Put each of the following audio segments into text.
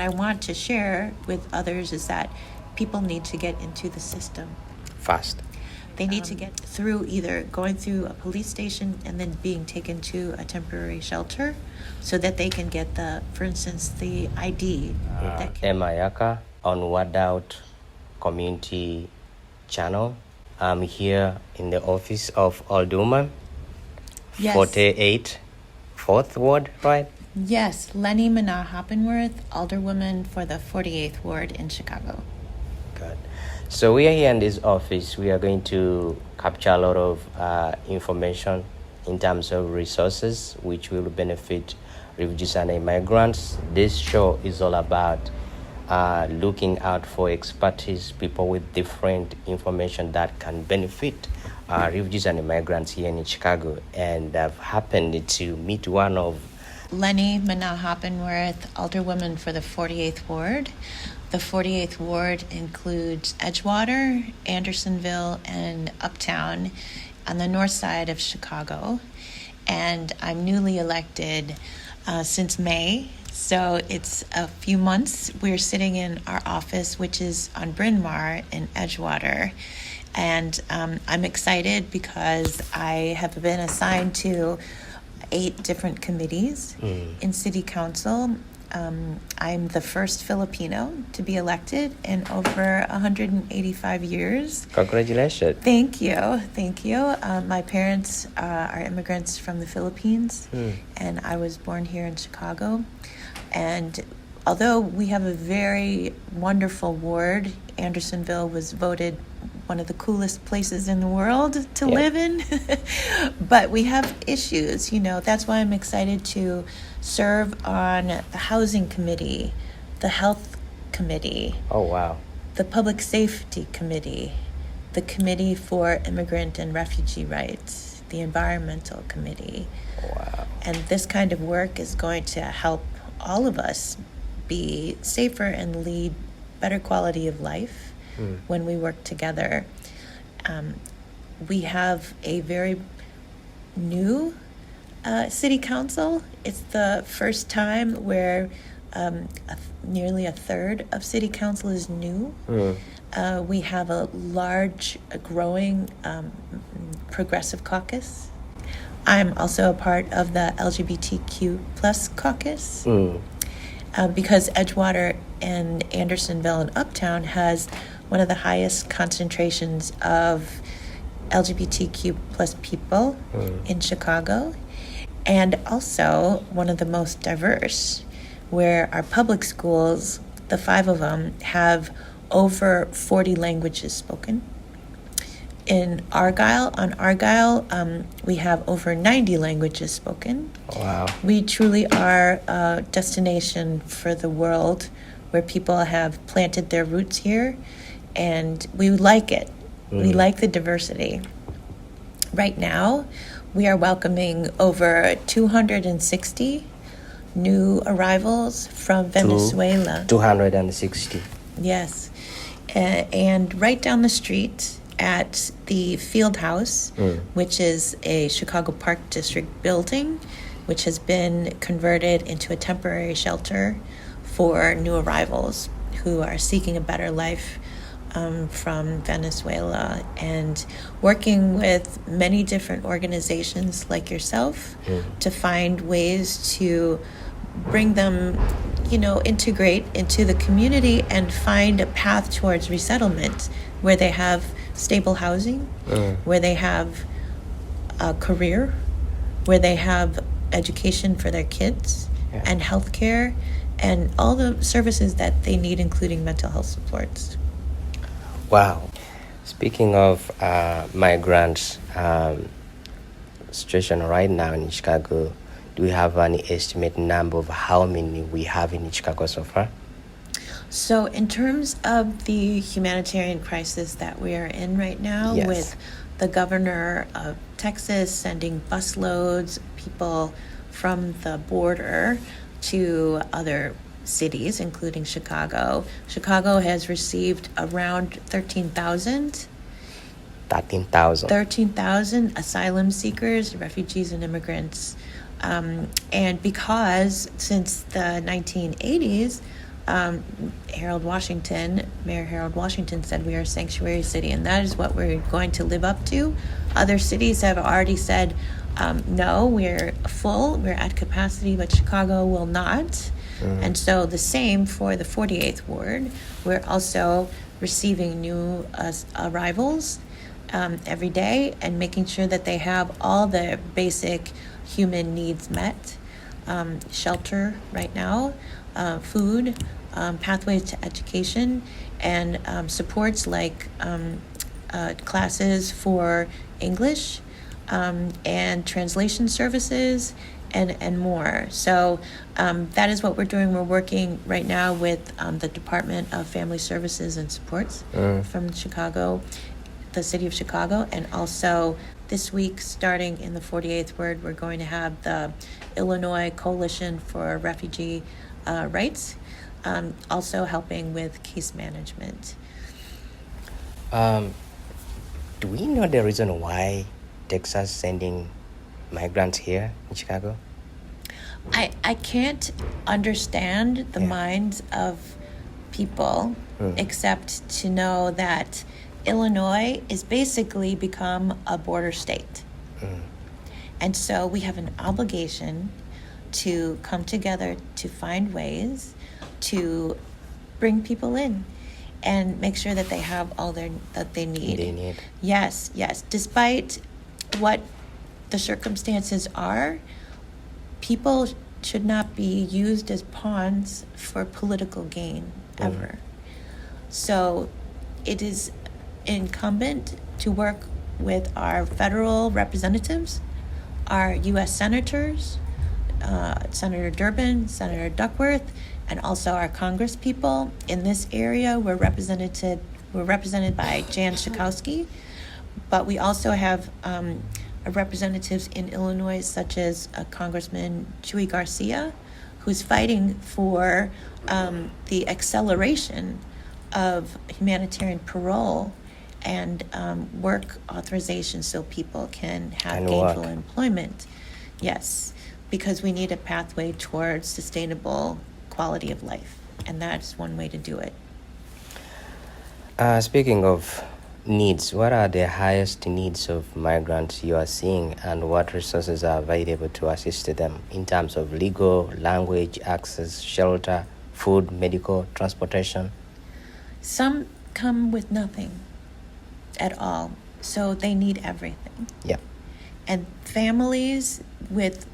I want to share with others is that people need to get into the system fast. They need to get through either going through a police station and then being taken to a temporary shelter so that they can get for instance, the ID. Emayaka on Wadout Community Channel. I'm here in the office of Alderwoman, Yes. 48, 4th Ward, right? Yes, Leni Manaa-Hoppenworth, Alderwoman for the 48th Ward in Chicago. Good. So we are here in this office. We are going to capture a lot of information in terms of resources which will benefit refugees and immigrants. This show is all about looking out for expertise, people with different information that can benefit refugees and immigrants here in Chicago. And I've happened to meet one of Leni Manaa-Hoppenworth, Alderwoman for the 48th Ward. The 48th Ward includes Edgewater, Andersonville, and Uptown on the north side of Chicago. And I'm newly elected since May, so it's a few months. We're sitting in our office, which is on Bryn Mawr in Edgewater. And I'm excited because I have been assigned to 8 different committees in City Council. I'm the first Filipino to be elected in over 185 years. Congratulations. Thank you. My parents are immigrants from the Philippines, and I was born here in Chicago. And although we have a very wonderful ward, Andersonville was voted one of the coolest places in the world to live in. But we have issues, That's why I'm excited to serve on the Housing Committee, the Health Committee. Oh, wow. The Public Safety Committee, the Committee for Immigrant and Refugee Rights, the Environmental Committee. Wow. And this kind of work is going to help all of us be safer and lead better quality of life when we work together. We have a very new city council. It's the first time where nearly a third of city council is new. We have a large, growing progressive caucus. I'm also a part of the LGBTQ plus caucus because Edgewater and Andersonville and Uptown has one of the highest concentrations of LGBTQ plus people in Chicago, and also one of the most diverse, where our public schools, the 5 of them, have over 40 languages spoken. On Argyle, we have over 90 languages spoken. Wow. We truly are a destination for the world where people have planted their roots here, and we like it. We like the diversity. Right now, we are welcoming over 260 new arrivals from Venezuela. 260. Yes. And right down the street at the Field House, which is a Chicago Park District building, which has been converted into a temporary shelter for new arrivals who are seeking a better life from Venezuela, and working with many different organizations like yourself to find ways to bring them, integrate into the community and find a path towards resettlement where they have stable housing, where they have a career, where they have education for their kids and healthcare and all the services that they need, including mental health supports. Wow. Speaking of migrants situation right now in Chicago, do we have any estimate number of how many we have in Chicago so far? So in terms of the humanitarian crisis that we are in right now, with the governor of Texas sending busloads of people from the border to other cities, including Chicago. Chicago has received around 13,000 asylum seekers, refugees, and immigrants. And because since the 1980s, Mayor Harold Washington said we are a sanctuary city, and that is what we're going to live up to. Other cities have already said, no, we're full, we're at capacity, but Chicago will not. And so the same for the 48th Ward. We're also receiving new arrivals every day and making sure that they have all the basic human needs met. Shelter right now, food, pathways to education, and supports like classes for English and translation services and more. So that is what we're doing. We're working right now with the Department of Family Services and Supports from Chicago, the city of Chicago, and also this week, starting in the 48th Ward, we're going to have the Illinois Coalition for Refugee Rights, also helping with case management. Do we know the reason why Texas sending migrants here in Chicago? I can't understand the minds of people except to know that Illinois is basically become a border state. And so we have an obligation to come together to find ways to bring people in and make sure that they have all that they need. Yes. Despite what the circumstances are, people should not be used as pawns for political gain ever. So it is incumbent to work with our federal representatives, our U.S. senators, Senator Durbin, Senator Duckworth, and also our Congress people. In this area, we're represented by Jan Schakowsky, but we also have representatives in Illinois, such as Congressman Chuy Garcia, who's fighting for the acceleration of humanitarian parole and work authorization so people can have gainful employment. Yes, because we need a pathway towards sustainable quality of life, and that's one way to do it. Speaking of needs, what are the highest needs of migrants you are seeing, and what resources are available to assist them in terms of legal, language, access, shelter, food, medical, transportation? Some come with nothing at all, so they need everything. And families with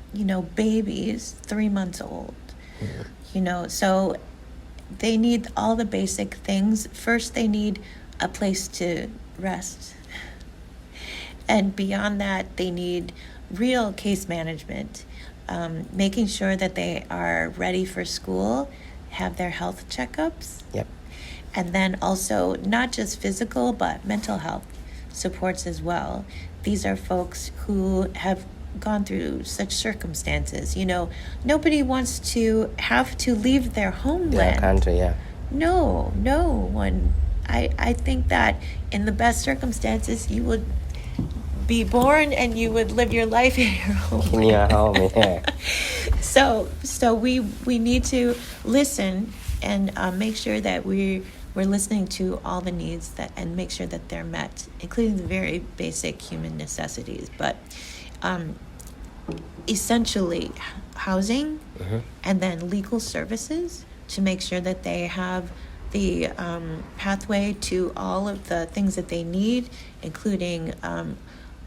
babies 3 months old, so they need all the basic things. First, they need a place to rest, and beyond that, they need real case management, making sure that they are ready for school, have their health checkups. And then also not just physical, but mental health supports as well. These are folks who have gone through such circumstances. Nobody wants to have to leave their homeland. Their country, No one. I think that in the best circumstances, you would be born and you would live your life in your home. In your home, So we need to listen and make sure that we're listening to all the needs and make sure that they're met, including the very basic human necessities. But essentially housing and then legal services to make sure that they have the pathway to all of the things that they need, including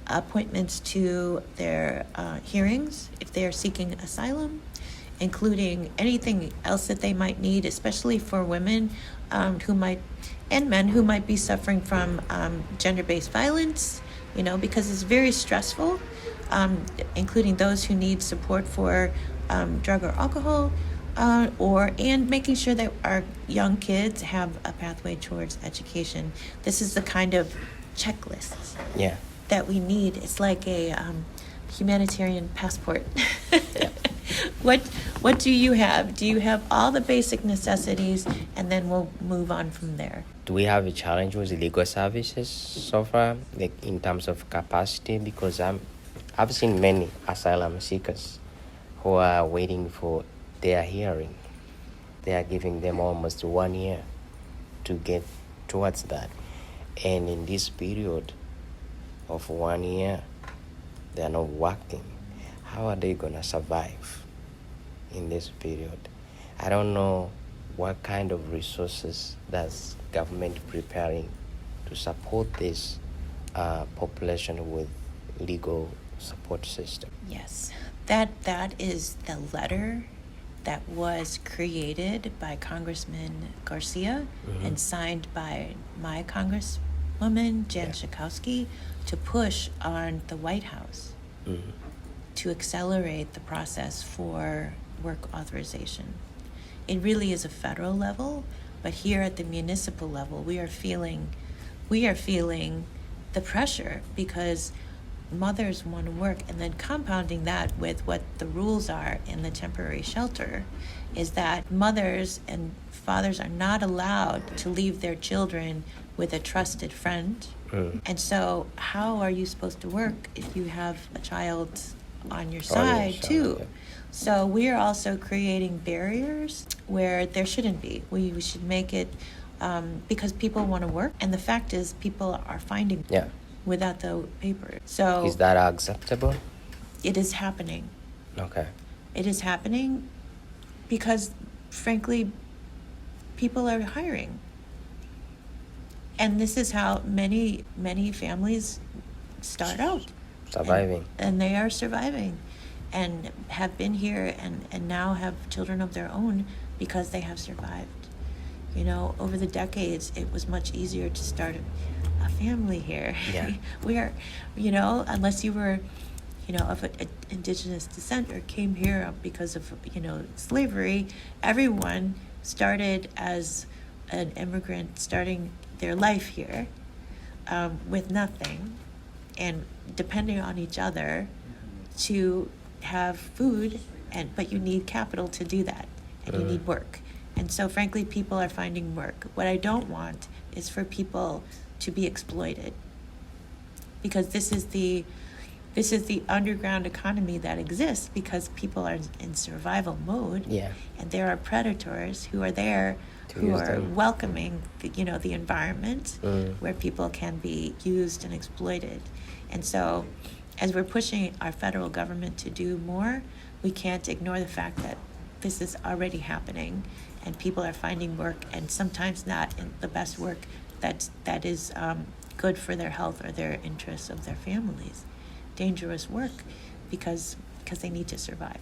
appointments to their hearings if they are seeking asylum, including anything else that they might need, especially for women and men who might be suffering from gender-based violence, because it's very stressful, including those who need support for drug or alcohol, and making sure that our young kids have a pathway towards education. This is the kind of checklists that we need. It's like a humanitarian passport. What do you have? Do you have all the basic necessities, and then we'll move on from there? Do we have a challenge with the legal services so far, like in terms of capacity? Because I've seen many asylum seekers who are waiting for their hearing. they are giving them almost 1 year to get towards that. And in this period of 1 year, they are not working. How are they going to survive in this period? I don't know what kind of resources does government preparing to support this population with legal support system. Yes, that is the letter that was created by Congressman Garcia and signed by my Congresswoman Jan Schakowsky to push on the White House to accelerate the process for work authorization. It really is a federal level, but here at the municipal level, we are feeling the pressure because mothers want to work, and then compounding that with what the rules are in the temporary shelter is that mothers and fathers are not allowed to leave their children with a trusted friend. And so how are you supposed to work if you have a child on your side too? Yeah. So we are also creating barriers where there shouldn't be. We should make it because people want to work, and the fact is people are finding without the paper. So is that acceptable? It is happening. Okay. It is happening because, frankly, people are hiring. And this is how many families start out. Surviving. And they are surviving and have been here and now have children of their own because they have survived. You know, over the decades, it was much easier to start a family here. Yeah. We are, you know, unless you were, you know, of an indigenous descent or came here because of, you know, slavery, everyone started as an immigrant starting their life here with nothing and depending on each other to have food, but you need capital to do that, and you need work. And so, frankly, people are finding work. What I don't want is for people to be exploited, because this is the underground economy that exists because people are in survival mode. Yeah. And there are predators who are there who are welcoming the environment where people can be used and exploited. And so as we're pushing our federal government to do more, we can't ignore the fact that this is already happening and people are finding work, and sometimes not in the best work that is good for their health or their interests of their families. Dangerous work because they need to survive.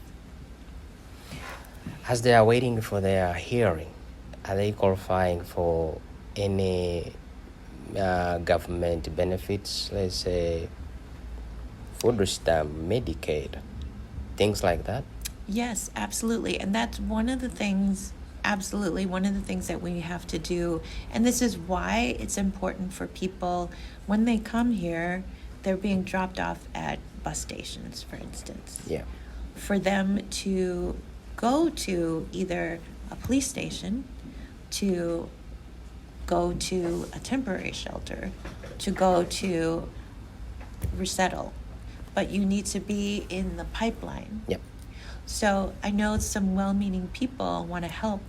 As they are waiting for their hearing, are they qualifying for any government benefits, let's say food stamp, Medicaid, things like that? Yes, absolutely. And that's one of the things that we have to do. And this is why it's important for people, when they come here, they're being dropped off at bus stations, for instance. Yeah. For them to go to either a police station, to go to a temporary shelter, to go to resettle. But you need to be in the pipeline. Yep. So I know some well-meaning people want to help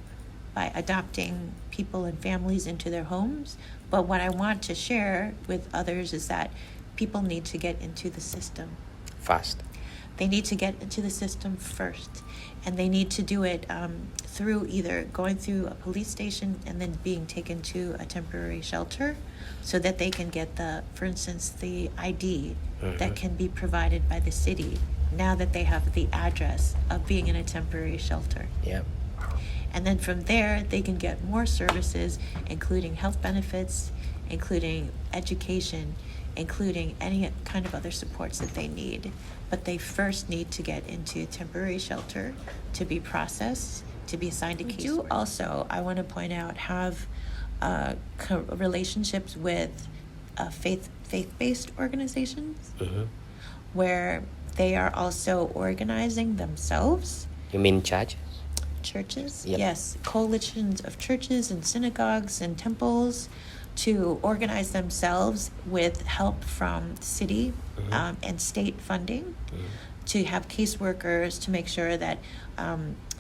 by adopting people and families into their homes. But what I want to share with others is that people need to get into the system fast. They need to get into the system first, and they need to do it through either going through a police station and then being taken to a temporary shelter so that they can get for instance, the ID that can be provided by the city now that they have the address of being in a temporary shelter. Yep. And then from there, they can get more services, including health benefits, including education, including any kind of other supports that they need. But they first need to get into temporary shelter to be processed, to be assigned a case. We do also, I want to point out, have relationships with faith-based organizations where they are also organizing themselves. You mean churches? Churches, yep. Yes. Coalitions of churches and synagogues and temples to organize themselves with help from city and state funding to have caseworkers to make sure that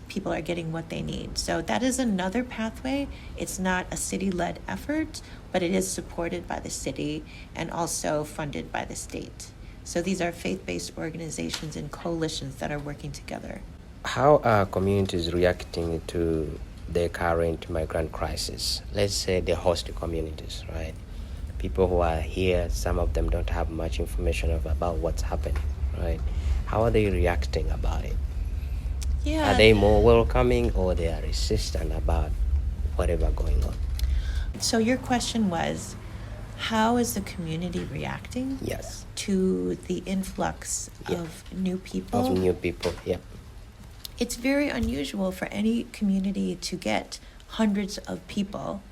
people are getting what they need. So that is another pathway. It's not a city-led effort, but it is supported by the city and also funded by the state. So these are faith-based organizations and coalitions that are working together. How are communities reacting to the current migrant crisis? Let's say the host communities, right? People who are here, some of them don't have much information about what's happening, right? How are they reacting about it? Yeah. Are they more welcoming or they are resistant about whatever going on? So your question was, how is the community reacting Yes. to the influx of new people? Of new people, yeah. It's very unusual for any community to get hundreds of people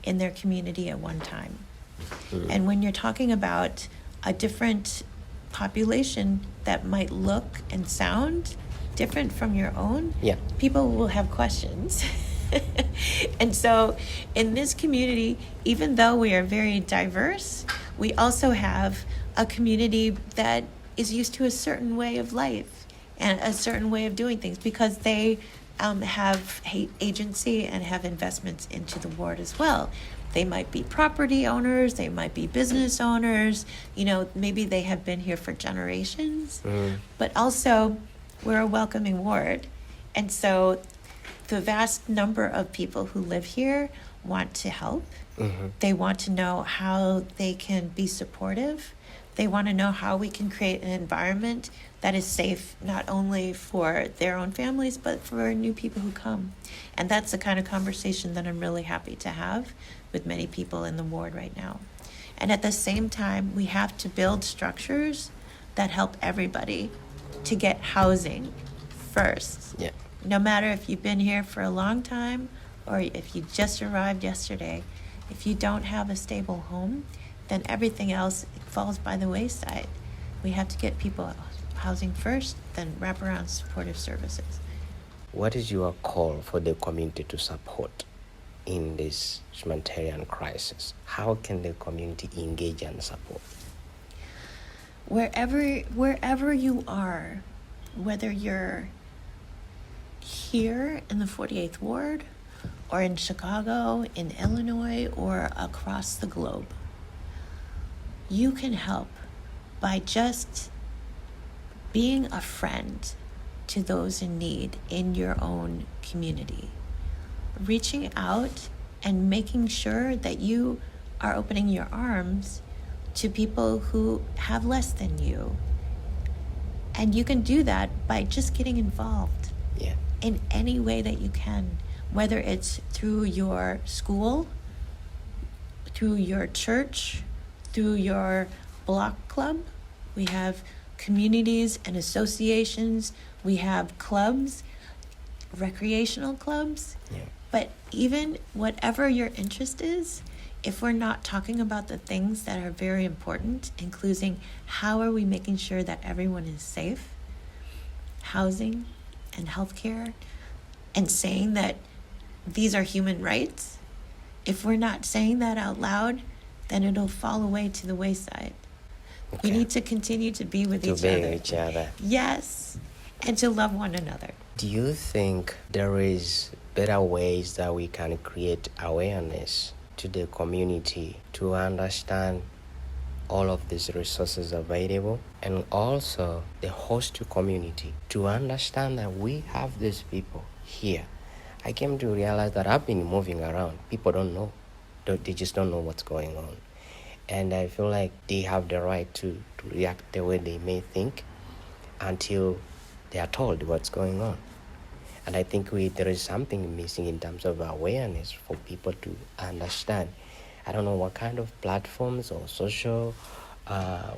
in their community at one time. And when you're talking about a different population that might look and sound different from your own, people will have questions. And so in this community, even though we are very diverse, we also have a community that is used to a certain way of life and a certain way of doing things because they have agency and have investments into the ward as well. They might be property owners, they might be business owners, maybe they have been here for generations, but also we're a welcoming ward. And so the vast number of people who live here want to help. They want to know how they can be supportive. They want to know how we can create an environment that is safe not only for their own families, but for new people who come. And that's the kind of conversation that I'm really happy to have with many people in the ward right now. And at the same time, we have to build structures that help everybody to get housing first. Yeah. No matter if you've been here for a long time or if you just arrived yesterday, if you don't have a stable home, then everything else falls by the wayside. We have to get people housing first, then wrap around supportive services. What is your call for the community to support in this humanitarian crisis? How can the community engage and support? Wherever you are, whether you're here in the 48th Ward or in Chicago, in Illinois, or across the globe, you can help by just being a friend to those in need in your own community. Reaching out and making sure that you are opening your arms to people who have less than you. And you can do that by just getting involved in any way that you can, whether it's through your school, through your church, through your block club. We have communities and associations. We have clubs, recreational clubs. But even whatever your interest is, if we're not talking about the things that are very important, including how are we making sure that everyone is safe, housing and healthcare, and saying that these are human rights, if we're not saying that out loud, then it'll fall away to the wayside. We need to continue to be with each other. Yes, and to love one another. Do you think there is better ways that we can create awareness to the community to understand all of these resources available, and also the host community to understand that we have these people here? I came to realize that I've been moving around. People don't know. They just don't know what's going on. And I feel like they have the right to react the way they may think until they are told what's going on. And I think there is something missing in terms of awareness for people to understand. I don't know what kind of platforms or social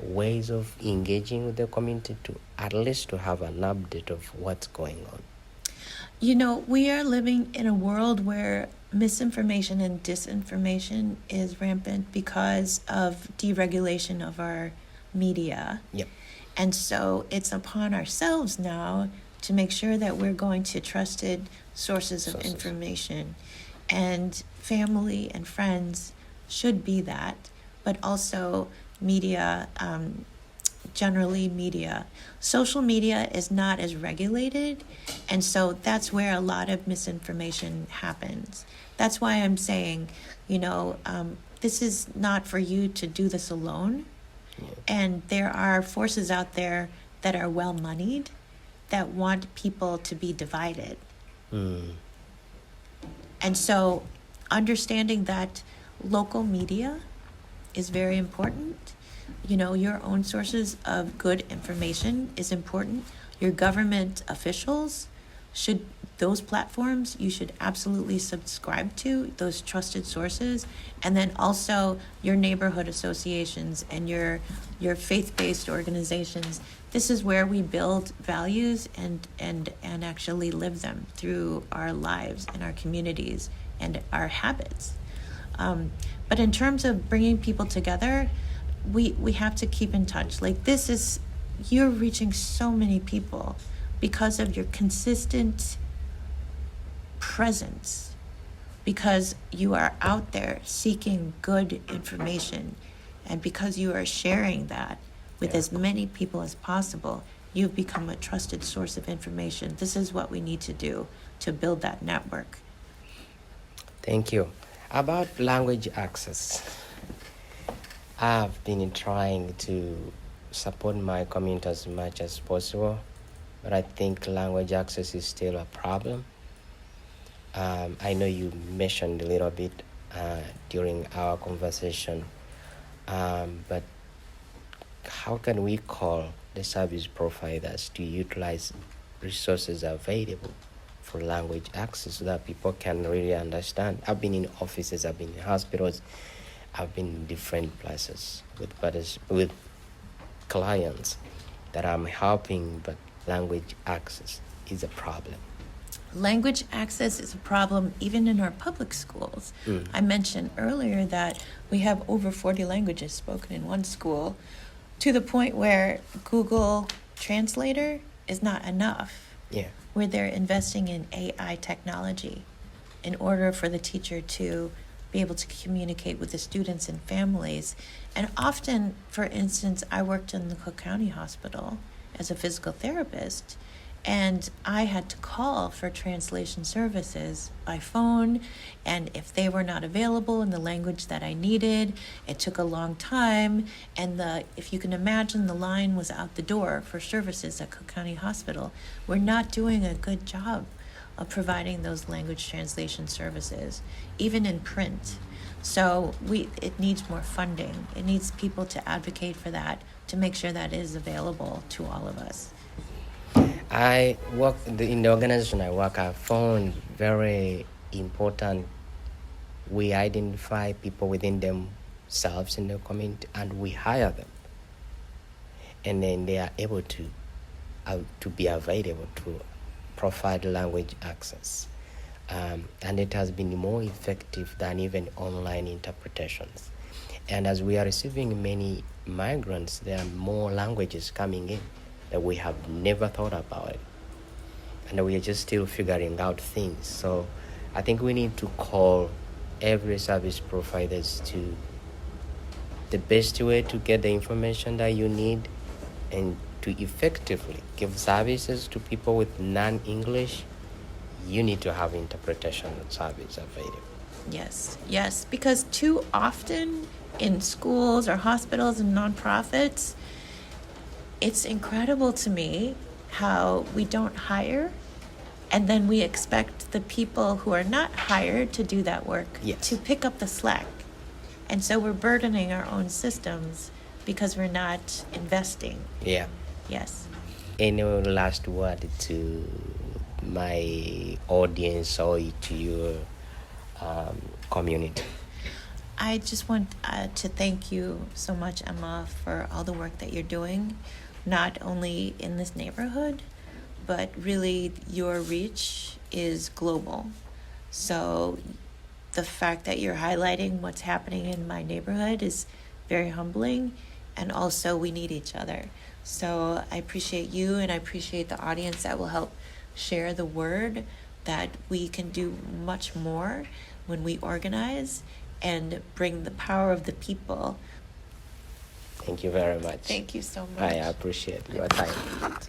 ways of engaging with the community to at least to have an update of what's going on. We are living in a world where misinformation and disinformation is rampant because of deregulation of our media. And so it's upon ourselves now to make sure that we're going to trusted sources of information. And family and friends should be that, but also media generally media. Social media is not as regulated, and so that's where a lot of misinformation happens. That's why I'm saying, this is not for you to do this alone. And there are forces out there that are well-moneyed that want people to be divided. And so understanding that local media is very important. Your own sources of good information is important. Your government officials those platforms you should absolutely subscribe to, those trusted sources. And then also your neighborhood associations and your faith-based organizations. This is where we build values and actually live them through our lives and our communities and our habits. But in terms of bringing people together, we have to keep in touch. Like, you're reaching so many people because of your consistent presence, because you are out there seeking good information, and because you are sharing that with as many people as possible, you've become a trusted source of information. This is what we need to do to build that network. Thank you. About language access, I've been trying to support my community as much as possible, but I think language access is still a problem. I know you mentioned a little bit during our conversation, but how can we call the service providers to utilize resources available for language access so that people can really understand? I've been in offices, I've been in hospitals, I've been in different places with clients that I'm helping, but language access is a problem. Language access is a problem even in our public schools. I mentioned earlier that we have over 40 languages spoken in one school, to the point where Google Translator is not enough. Where they're investing in AI technology in order for the teacher to be able to communicate with the students and families. And often, for instance, I worked in the Cook County Hospital as a physical therapist, and I had to call for translation services by phone, and if they were not available in the language that I needed, it took a long time, and if you can imagine, the line was out the door for services at Cook County Hospital. We're not doing a good job of providing those language translation services, even in print. So it needs more funding. It needs people to advocate for that, to make sure that it is available to all of us. I work in the organization I work. I found very important. We identify people within themselves in the community, and we hire them, and then they are able to be available to provide language access, and it has been more effective than even online interpretations. And as we are receiving many migrants, there are more languages coming in that we have never thought about it. And we are just still figuring out things. So I think we need to call every service providers to the best way to get the information that you need and to effectively give services to people with non-English. You need to have interpretation service available. Yes, because too often in schools or hospitals and nonprofits, it's incredible to me how we don't hire, and then we expect the people who are not hired to do that work to pick up the slack. And so we're burdening our own systems because we're not investing. Yes. Any last word to my audience or to your community? I just want to thank you so much, Emma, for all the work that you're doing, not only in this neighborhood, but really your reach is global. So the fact that you're highlighting what's happening in my neighborhood is very humbling, and also we need each other. So I appreciate you, and I appreciate the audience that will help share the word that we can do much more when we organize and bring the power of the people Thank you very much. Thank you so much. I appreciate your time.